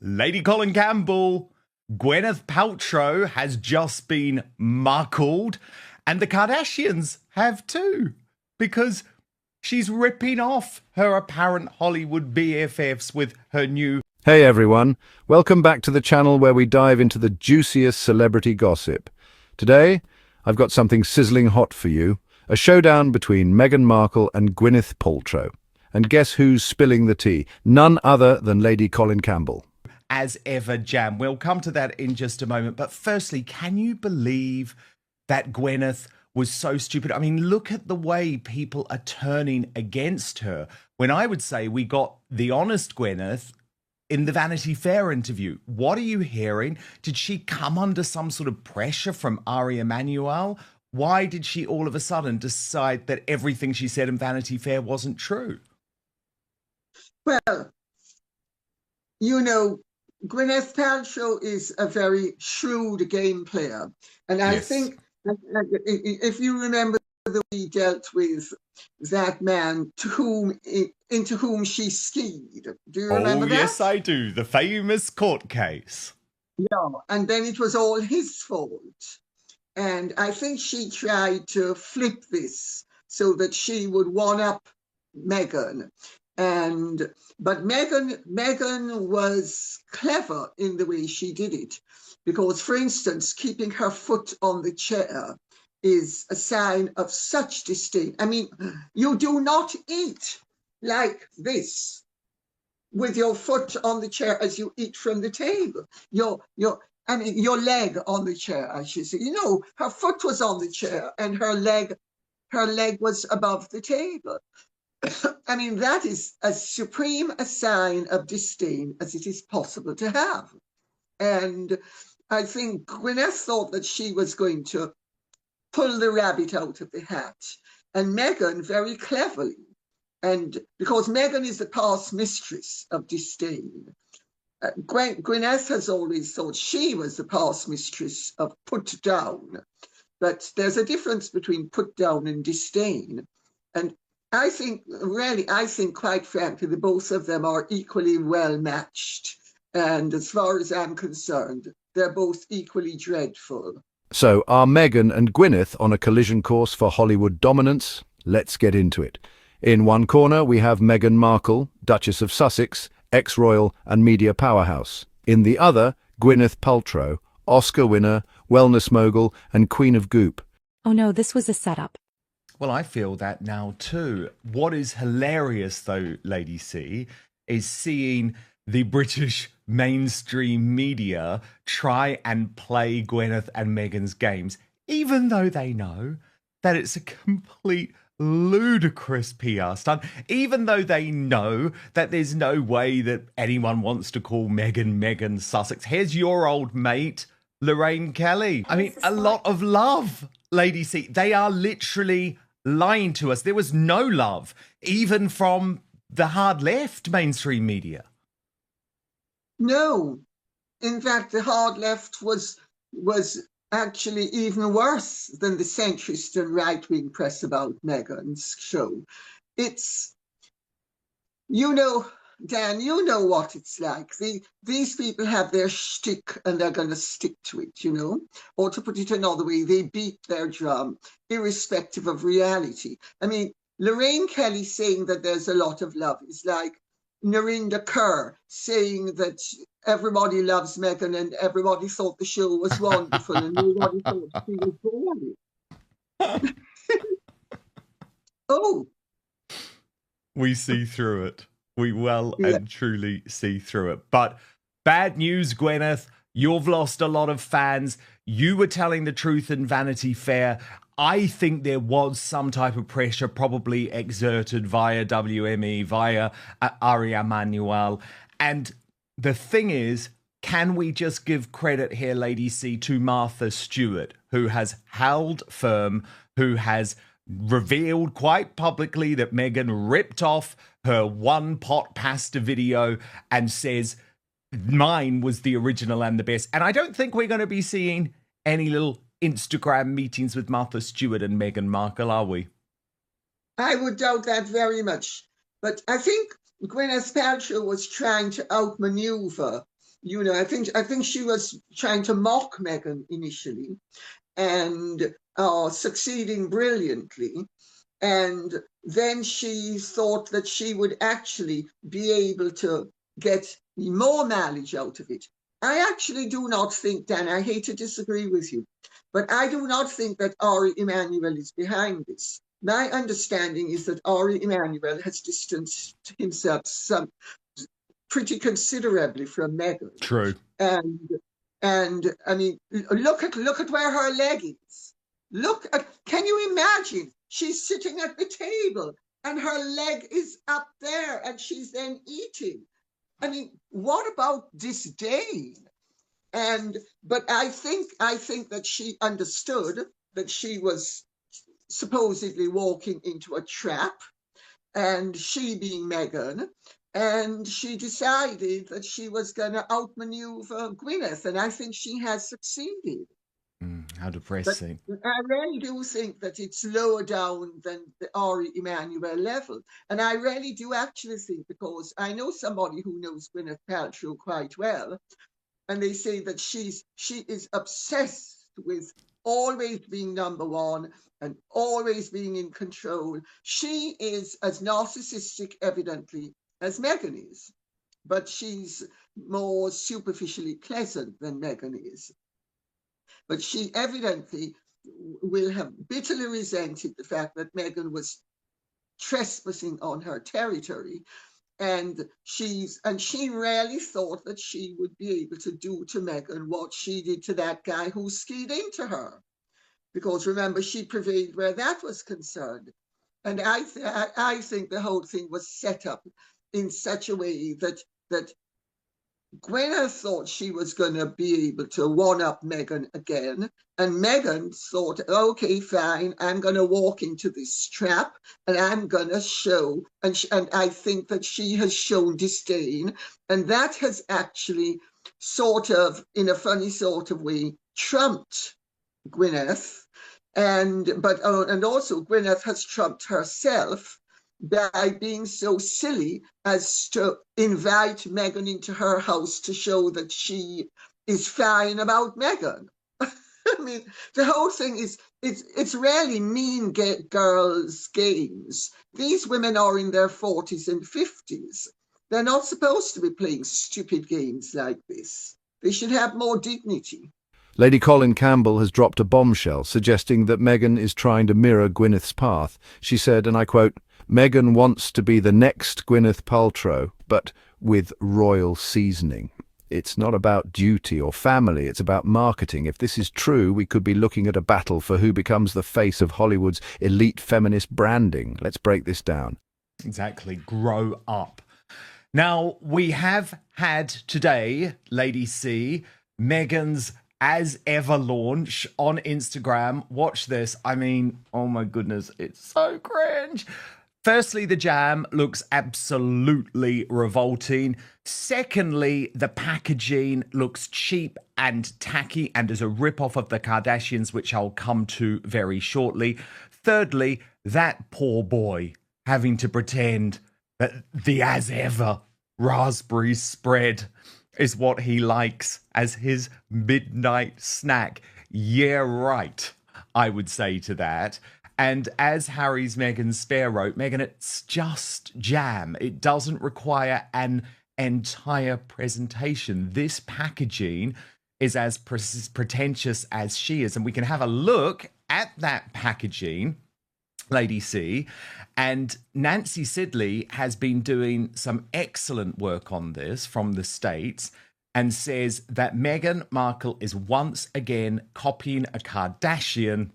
Lady Colin Campbell, Gwyneth Paltrow has just been Markled, and the Kardashians have too, because she's ripping off her apparent Hollywood BFFs with her new... Hey everyone, welcome back to the channel where we dive into the juiciest celebrity gossip. Today, I've got something sizzling hot for you, a showdown between Meghan Markle and Gwyneth Paltrow. And guess who's spilling the tea? None other than Lady Colin Campbell. As ever, Jam. We'll come to that in just a moment. But firstly, can you believe that Gwyneth was so stupid? I mean, look at the way people are turning against her. When I would say we got the honest Gwyneth in the Vanity Fair interview. What are you hearing? Did she come under some sort of pressure from Ari Emanuel? Why did she all of a sudden decide that everything she said in Vanity Fair wasn't true? Well, you know, Gwyneth Paltrow is a very shrewd game player. And I think if you remember the way he dealt with that man into whom she skied. Do you remember that? Yes, I do. The famous court case. Yeah, and then it was all his fault. And I think she tried to flip this so that she would one-up Meghan. But Meghan was clever in the way she did it, because, for instance, keeping her foot on the chair is a sign of such disdain. I mean, you do not eat like this with your foot on the chair as you eat from the table. Your leg on the chair, I should say. You know, her foot was on the chair and her leg was above the table. I mean, that is as supreme a sign of disdain as it is possible to have. And I think Gwyneth thought that she was going to pull the rabbit out of the hat. And Meghan, very cleverly, and because Meghan is the past mistress of disdain, Gwyneth has always thought she was the past mistress of put down. But there's a difference between put down and disdain. And I think quite frankly, the both of them are equally well matched. And as far as I'm concerned, they're both equally dreadful. So, are Meghan and Gwyneth on a collision course for Hollywood dominance? Let's get into it. In one corner, we have Meghan Markle, Duchess of Sussex, ex-royal and media powerhouse. In the other, Gwyneth Paltrow, Oscar winner, wellness mogul and queen of goop. Oh no, this was a setup. Well, I feel that now too. What is hilarious, though, Lady C, is seeing the British mainstream media try and play Gwyneth and Meghan's games, even though they know that it's a complete ludicrous PR stunt, even though they know that there's no way that anyone wants to call Meghan Sussex. Here's your old mate, Lorraine Kelly. I mean, a lot of love, Lady C. They are literally lying to us. There was no love, even from the hard left mainstream media. No. In fact, the hard left was actually even worse than the centrist and right-wing press about Meghan's show. It's, you know, Dan, you know what it's like. These people have their shtick and they're going to stick to it, you know? Or to put it another way, they beat their drum, irrespective of reality. I mean, Lorraine Kelly saying that there's a lot of love is like Narinder Kaur saying that everybody loves Meghan and everybody thought the show was wonderful and nobody thought she was boring. Oh. We see through it. We and truly see through it. But bad news, Gwyneth. You've lost a lot of fans. You were telling the truth in Vanity Fair. I think there was some type of pressure probably exerted via WME, via Ari Emanuel. And the thing is, can we just give credit here, Lady C, to Martha Stewart, who has held firm, who has revealed quite publicly that Meghan ripped off her one pot pasta video and says mine was the original and the best. And I don't think we're going to be seeing any little Instagram meetings with Martha Stewart and Meghan Markle, are we? I would doubt that very much. But I think Gwyneth Paltrow was trying to outmaneuver I think she was trying to mock Meghan initially, and succeeding brilliantly. And then she thought that she would actually be able to get more mileage out of it. I actually do not think, Dan, I hate to disagree with you, but I do not think that Ari Emanuel is behind this. My understanding is that Ari Emanuel has distanced himself pretty considerably from Meghan. True. And I mean, look at where her leg is. Can you imagine? She's sitting at the table and her leg is up there and she's then eating. I mean, what about disdain? But I think that she understood that she was supposedly walking into a trap, and she being Meghan, and she decided that she was going to outmaneuver Gwyneth, and I think she has succeeded. How depressing. But I really do think that it's lower down than the Ari Emanuel level. And I really do actually think, because I know somebody who knows Gwyneth Paltrow quite well, and they say that she is obsessed with always being number one and always being in control. She is as narcissistic, evidently, as Meghan is, but she's more superficially pleasant than Meghan is. But she evidently will have bitterly resented the fact that Meghan was trespassing on her territory. And she really thought that she would be able to do to Meghan what she did to that guy who skied into her. Because remember, she prevailed where that was concerned. And I think the whole thing was set up in such a way that Gwyneth thought she was going to be able to one-up Meghan again, and Meghan thought, okay, fine, I'm going to walk into this trap, and I'm going to show, and I think that she has shown disdain, and that has actually sort of, in a funny sort of way, trumped Gwyneth, and also Gwyneth has trumped herself by being so silly as to invite Meghan into her house to show that she is fine about Meghan. I mean, the whole thing is, it's really mean girls' games. These women are in their 40s and 50s. They're not supposed to be playing stupid games like this. They should have more dignity. Lady Colin Campbell has dropped a bombshell suggesting that Meghan is trying to mirror Gwyneth's path. She said, and I quote, "Meghan wants to be the next Gwyneth Paltrow, but with royal seasoning. It's not about duty or family, it's about marketing. If this is true, we could be looking at a battle for who becomes the face of Hollywood's elite feminist branding. Let's break this down." Exactly. Grow up. Now, we have had today, Lady C, Meghan's As Ever launch on Instagram. Watch this. I mean, oh my goodness, it's so cringe. Firstly, the jam looks absolutely revolting. Secondly, the packaging looks cheap and tacky and is a rip-off of the Kardashians, which I'll come to very shortly. Thirdly, that poor boy having to pretend that the As Ever raspberry spread is what he likes as his midnight snack. Yeah, right, I would say to that. And as Harry's Meghan Spare wrote, Meghan, it's just jam. It doesn't require an entire presentation. This packaging is as pretentious as she is. And we can have a look at that packaging, Lady C. And Nancy Sidley has been doing some excellent work on this from the States and says that Meghan Markle is once again copying a Kardashian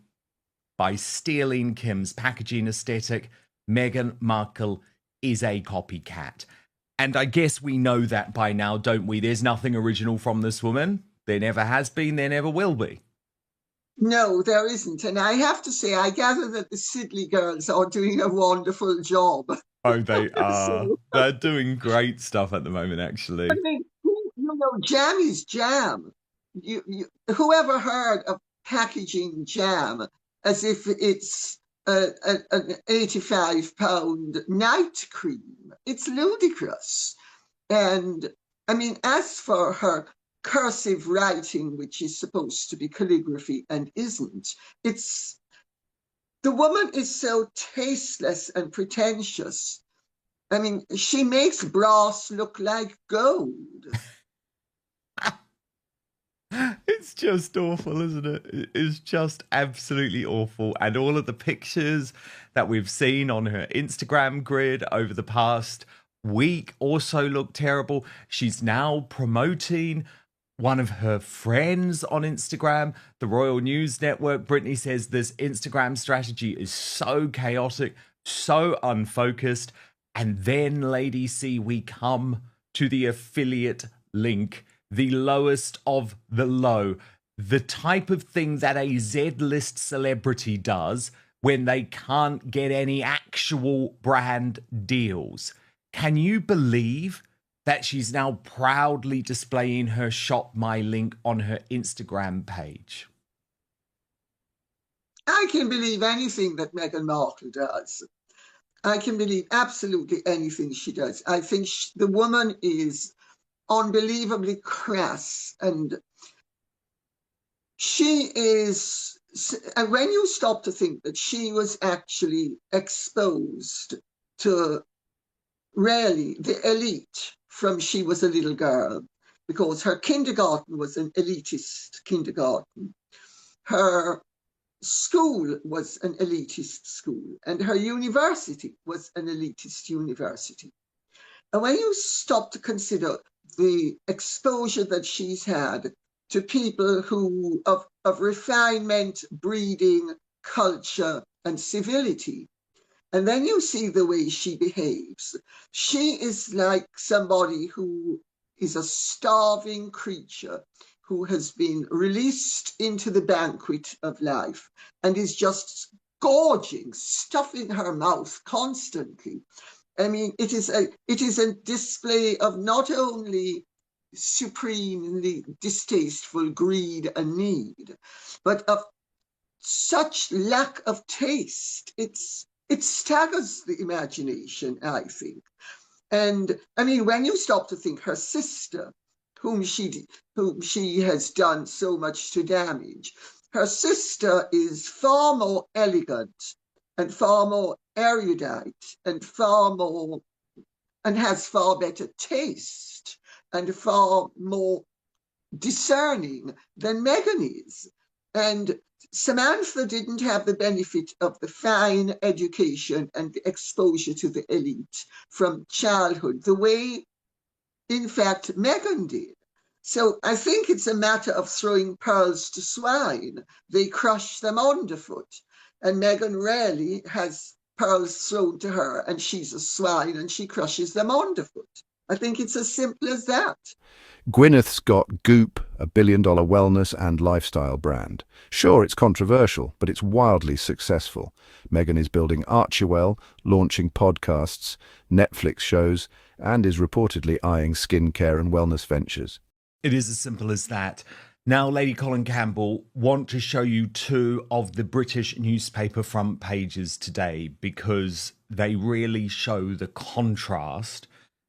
by stealing Kim's packaging aesthetic. Meghan Markle is a copycat. And I guess we know that by now, don't we? There's nothing original from this woman. There never has been, there never will be. No, there isn't. And I have to say, I gather that the Sidley girls are doing a wonderful job. Oh, they are. So, They're doing great stuff at the moment, actually. I mean, jam is jam. Whoever heard of packaging jam as if it's an 85-pound night cream? It's ludicrous. And I mean, as for her cursive writing, which is supposed to be calligraphy and isn't, it's the woman is so tasteless and pretentious. I mean, she makes brass look like gold. It's just awful, isn't it? It's just absolutely awful. And all of the pictures that we've seen on her Instagram grid over the past week also look terrible. She's now promoting one of her friends on Instagram, the Royal News Network. Brittany says this Instagram strategy is so chaotic, so unfocused. And then, Lady C, we come to the affiliate link, the lowest of the low, the type of thing that a Z-list celebrity does when they can't get any actual brand deals. Can you believe that she's now proudly displaying her Shop My link on her Instagram page? I can believe anything that Meghan Markle does. I can believe absolutely anything she does. I think the woman is unbelievably crass, and she is, and when you stop to think that she was actually exposed to really the elite from she was a little girl, because her kindergarten was an elitist kindergarten. Her school was an elitist school, and her university was an elitist university. And when you stop to consider the exposure that she's had to people who of refinement, breeding, culture, and civility, and then you see the way she behaves, she is like somebody who is a starving creature who has been released into the banquet of life and is just gorging, stuffing her mouth constantly. I mean, it is a display of not only supremely distasteful greed and need, but of such lack of taste. It staggers the imagination, I think. And I mean, when you stop to think, her sister, whom she has done so much to damage, her sister is far more elegant and far more erudite and has far better taste and far more discerning than Meghan is. And Samantha didn't have the benefit of the fine education and the exposure to the elite from childhood, the way, in fact, Meghan did. So I think it's a matter of throwing pearls to swine. They crush them underfoot. And Meghan rarely has pearls thrown to her, and she's a swine and she crushes them underfoot. I think it's as simple as that. Gwyneth's got Goop, a billion-dollar wellness and lifestyle brand. Sure, it's controversial, but it's wildly successful. Meghan is building Archewell, launching podcasts, Netflix shows, and is reportedly eyeing skincare and wellness ventures. It is as simple as that. Now, Lady Colin Campbell, want to show you two of the British newspaper front pages today because they really show the contrast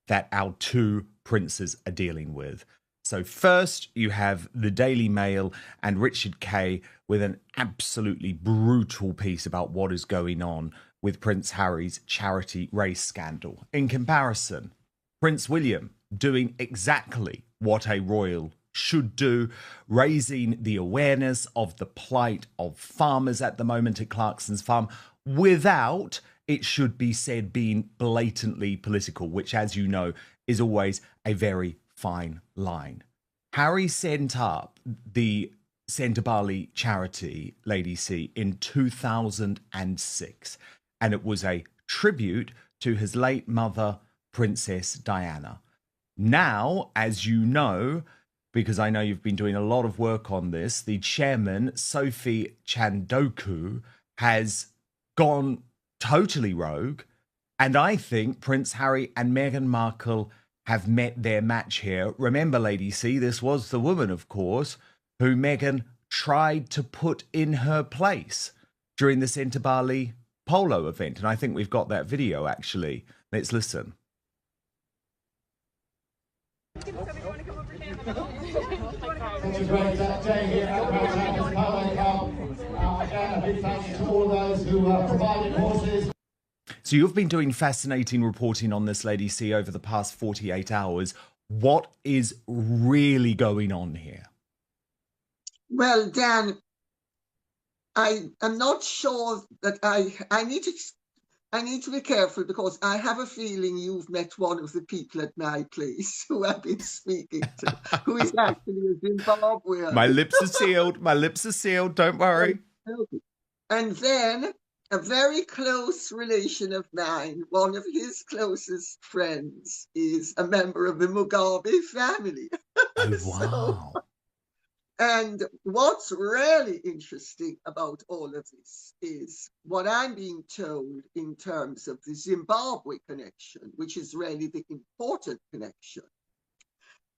that our two princes are dealing with. So first, you have the Daily Mail and Richard Kay with an absolutely brutal piece about what is going on with Prince Harry's charity race scandal. In comparison, Prince William doing exactly what a royal should do, raising the awareness of the plight of farmers at the moment at Clarkson's farm without, it should be said, being blatantly political, which, as you know, is always a very fine line. Harry sent up the Centre Bali charity, Lady C, in 2006, and it was a tribute to his late mother, Princess Diana. Now, as you know, because I know you've been doing a lot of work on this, the chairman, Sophie Chandoku, has gone totally rogue. And I think Prince Harry and Meghan Markle have met their match here. Remember, Lady C, this was the woman, of course, who Meghan tried to put in her place during the Centre Bali polo event. And I think we've got that video, actually. Let's listen. Such a great day here at the Champions Polo Cup. Again, a big thank you to all those who provided horses. So you've been doing fascinating reporting on this, Lady C, over the past 48 hours. What is really going on here? Well, Dan, I am not sure that I need to be careful, because I have a feeling you've met one of the people at my place who I've been speaking to, who is actually a Zimbabwean. My lips are sealed. My lips are sealed. Don't worry. And then a very close relation of mine, one of his closest friends, is a member of the Mugabe family. Oh, wow. And what's really interesting about all of this is what I'm being told in terms of the Zimbabwe connection, which is really the important connection,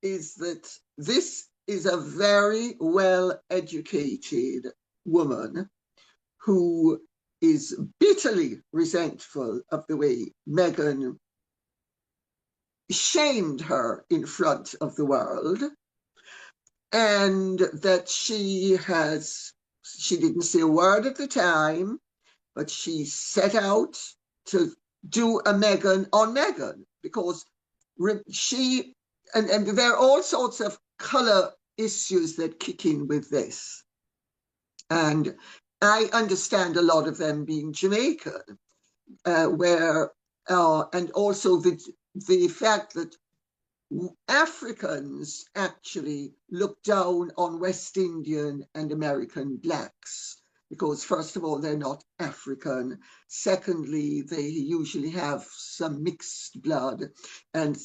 is that this is a very well-educated woman who is bitterly resentful of the way Meghan shamed her in front of the world, and that she didn't say a word at the time, but she set out to do a Meghan on Meghan, because and there are all sorts of color issues that kick in with this. And I understand a lot of them being Jamaican, and also the fact that Africans actually look down on West Indian and American blacks, because first of all, they're not African. Secondly, they usually have some mixed blood. And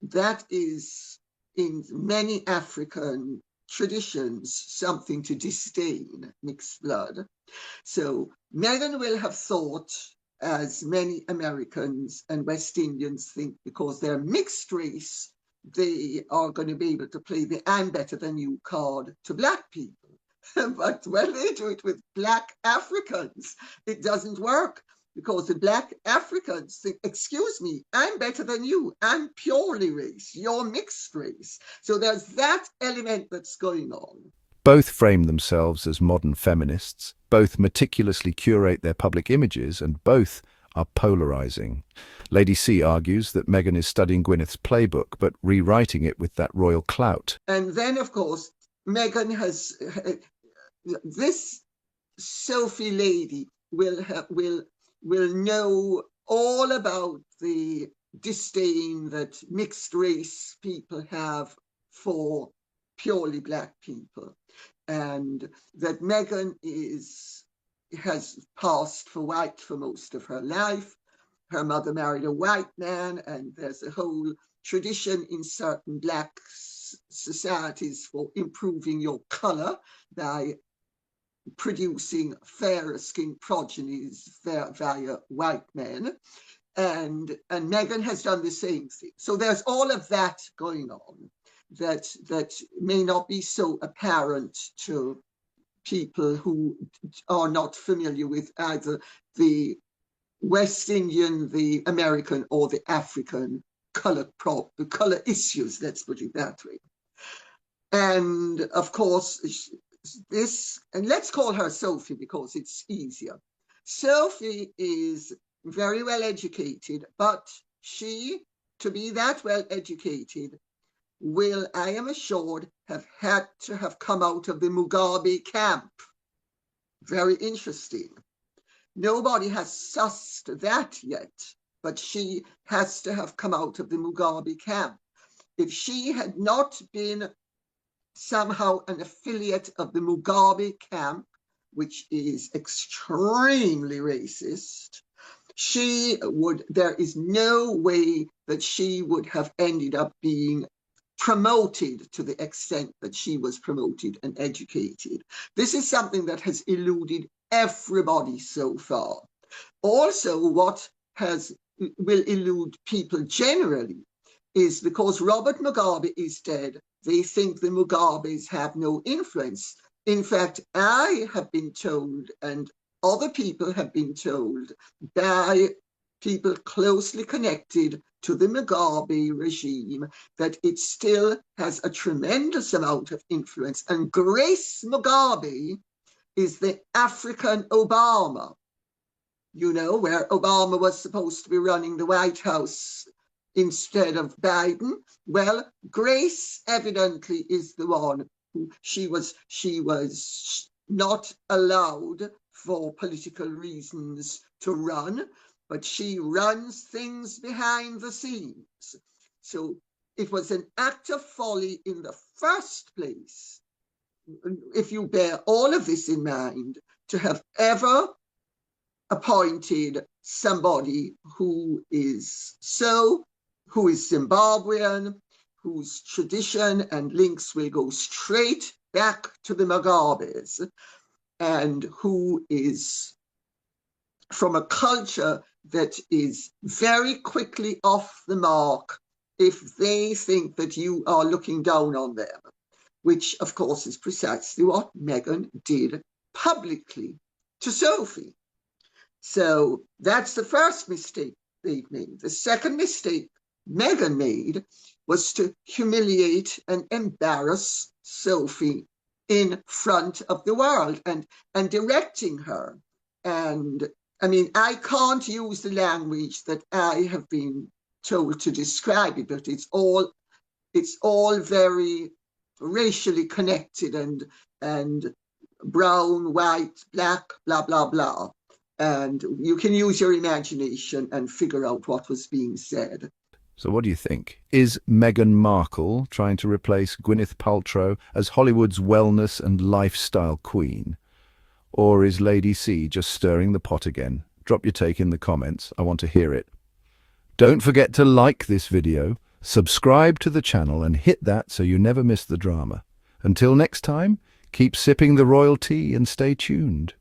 that is, in many African traditions, something to disdain, mixed blood. So Meghan will have thought, as many Americans and West Indians think, because they're mixed race, they are going to be able to play the I'm better than you card to black people. But when they do it with black Africans, it doesn't work, because the black Africans think, excuse me, I'm better than you. I'm purely race. You're mixed race. So there's that element that's going on. Both frame themselves as modern feminists, both meticulously curate their public images, and both are polarizing. Lady C argues that Meghan is studying Gwyneth's playbook, but rewriting it with that royal clout. And then, of course, Meghan has this Sophie lady will know all about the disdain that mixed race people have for purely black people, and that Meghan has passed for white for most of her life. Her mother married a white man, and there's a whole tradition in certain black societies for improving your color by producing fairer skinned progenies via white men. And Meghan has done the same thing. So there's all of that going on that may not be so apparent to people who are not familiar with either the West Indian, the American, or the African color issues, let's put it that way. And of course, and let's call her Sophie because it's easier. Sophie is very well educated, but she, to be that well educated, will, I am assured, have had to have come out of the Mugabe camp. Very interesting. Nobody has sussed that yet, but she has to have come out of the Mugabe camp. If she had not been somehow an affiliate of the Mugabe camp, which is extremely racist, there is no way that she would have ended up being promoted to the extent that she was promoted and educated. This is something that has eluded everybody so far. Also, what will elude people generally is because Robert Mugabe is dead, they think the Mugabes have no influence. In fact, I have been told, and other people have been told by people closely connected to the Mugabe regime that it still has a tremendous amount of influence. And Grace Mugabe is the African Obama, you know, where Obama was supposed to be running the White House instead of Biden. Well, Grace evidently is the one who she was not allowed for political reasons to run, but she runs things behind the scenes. So it was an act of folly in the first place, if you bear all of this in mind, to have ever appointed somebody who is Zimbabwean, whose tradition and links will go straight back to the Mugabes, and who is from a culture that is very quickly off the mark if they think that you are looking down on them, which of course is precisely what Meghan did publicly to Sophie. So that's the first mistake they've made. The second mistake Meghan made was to humiliate and embarrass Sophie in front of the world and directing her. And I mean, I can't use the language that I have been told to describe it, but it's all very racially connected and brown, white, black, blah, blah, blah. And you can use your imagination and figure out what was being said. So what do you think? Is Meghan Markle trying to replace Gwyneth Paltrow as Hollywood's wellness and lifestyle queen? Or is Lady C just stirring the pot again? Drop your take in the comments. I want to hear it. Don't forget to like this video, subscribe to the channel and hit that so you never miss the drama. Until next time, keep sipping the royal tea and stay tuned.